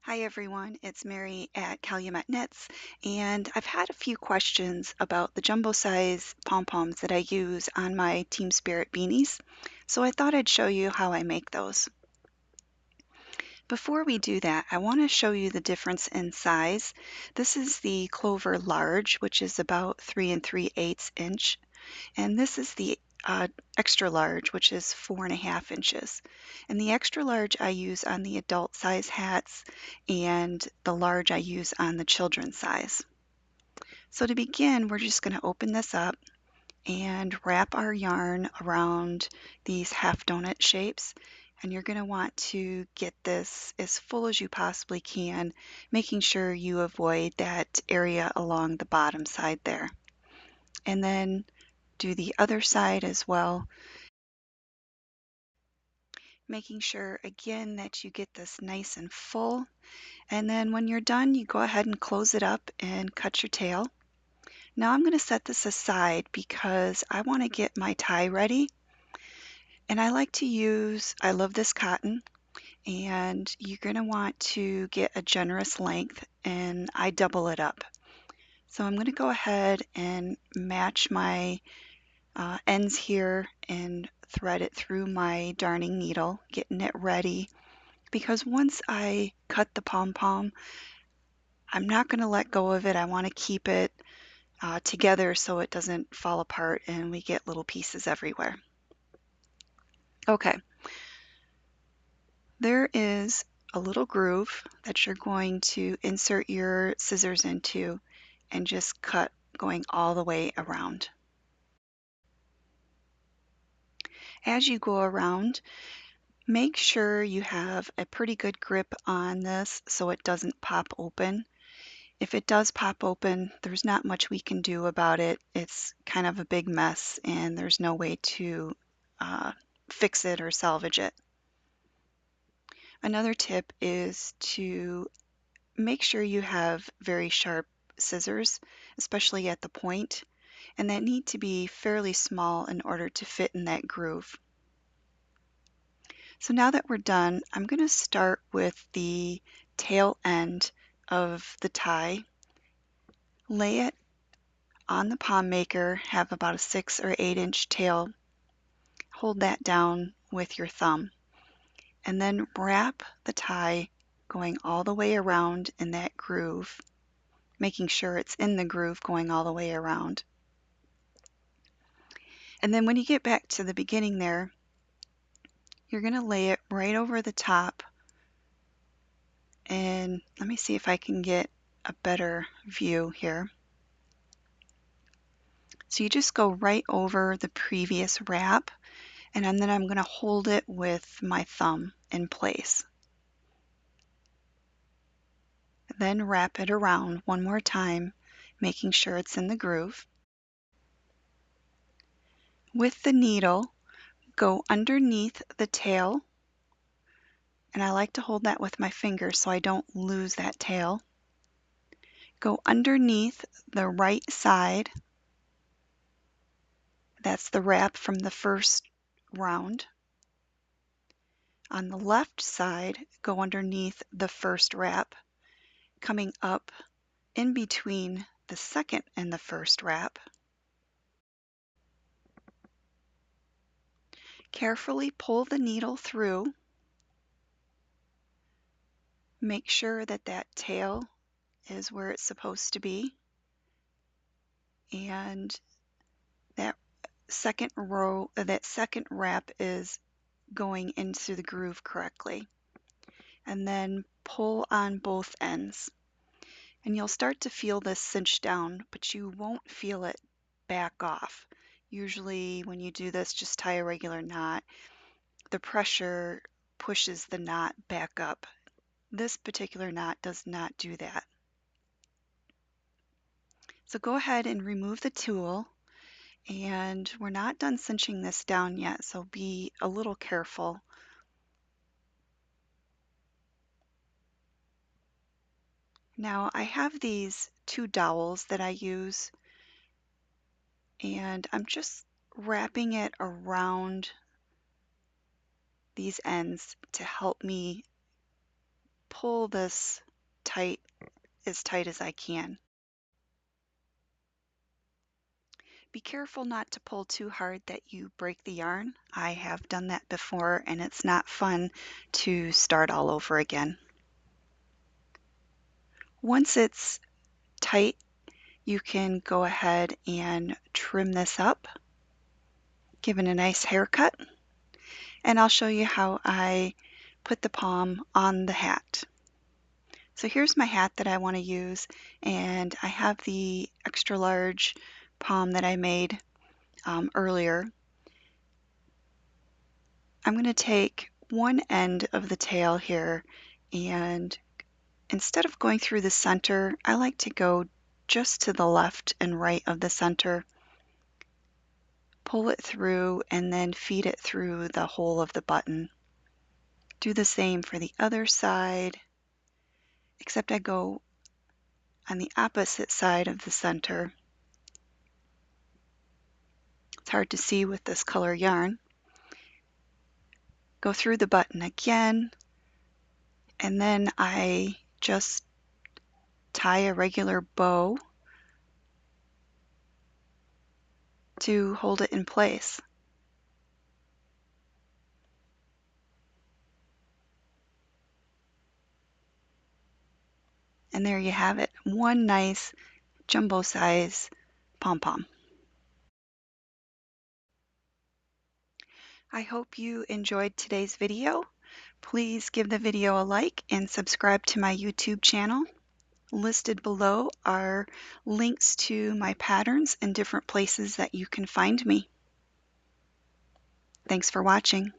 Hi everyone, it's Mary at Calumet Knits, and I've had a few questions about the jumbo size pom-poms that I use on my Team Spirit beanies, so I thought I'd show you how I make those. Before we do that, I want to show you the difference in size. This is the Clover large, which is about 3 3/8 inch, and this is the extra large, which is 4.5 inches. And the extra large I use on the adult size hats, and the large I use on the children's size. So to begin, we're just going to open this up and wrap our yarn around these half donut shapes. And you're going to want to get this as full as you possibly can, making sure you avoid that area along the bottom side there. And then do the other side as well, making sure again that you get this nice and full. And then when you're done, you go ahead and close it up and cut your tail. Now I'm going to set this aside because I want to get my tie ready. And I love this cotton, and you're going to want to get a generous length, and I double it up. So I'm going to go ahead and match my ends here and thread it through my darning needle, getting it ready. Because once I cut the pom-pom, I'm not going to let go of it. I want to keep it together so it doesn't fall apart and we get little pieces everywhere. Okay, there is a little groove that you're going to insert your scissors into and just cut going all the way around. As you go around, make sure you have a pretty good grip on this so it doesn't pop open. If it does pop open, there's not much we can do about it. It's kind of a big mess and there's no way to uh, fix it or salvage it. Another tip is to make sure you have very sharp scissors, especially at the point, and that need to be fairly small in order to fit in that groove. So now that we're done, I'm going to start with the tail end of the tie, lay it on the palm maker, have about a 6 or 8 inch tail, hold that down with your thumb, and then wrap the tie going all the way around in that groove, making sure it's in the groove going all the way around. And then when you get back to the beginning there, you're going to lay it right over the top, and let me see if I can get a better view here. So you just go right over the previous wrap, and then I'm going to hold it with my thumb in place. Then wrap it around one more time, making sure it's in the groove. With the needle, go underneath the tail, and I like to hold that with my finger so I don't lose that tail. Go underneath the right side. That's the wrap from the first round. On the left side, go underneath the first wrap, coming up in between the second and the first wrap. Carefully pull the needle through. Make sure that that tail is where it's supposed to be, and that that second wrap is going into the groove correctly. And then pull on both ends. And you'll start to feel this cinch down, but you won't feel it back off. Usually when you do this, just tie a regular knot. The pressure pushes the knot back up. This particular knot does not do that. So go ahead and remove the tool, and we're not done cinching this down yet, so be a little careful. Now I have these two dowels that I use, and I'm just wrapping it around these ends to help me pull this tight as I can. Be careful not to pull too hard that you break the yarn. I have done that before and it's not fun to start all over again. Once it's tight, you can go ahead and trim this up, give it a nice haircut, and I'll show you how I put the pom on the hat. So here's my hat that I want to use, and I have the extra large pom that I made earlier. I'm going to take one end of the tail here, and instead of going through the center, I like to go just to the left and right of the center, pull it through, and then feed it through the hole of the button. Do the same for the other side, except I go on the opposite side of the center. It's hard to see with this color yarn. Go through the button again, and then I just tie a regular bow to hold it in place. And there you have it, one nice jumbo size pom-pom. I hope you enjoyed today's video. Please give the video a like and subscribe to my YouTube channel. Listed below are links to my patterns and different places that you can find me. Thanks for watching.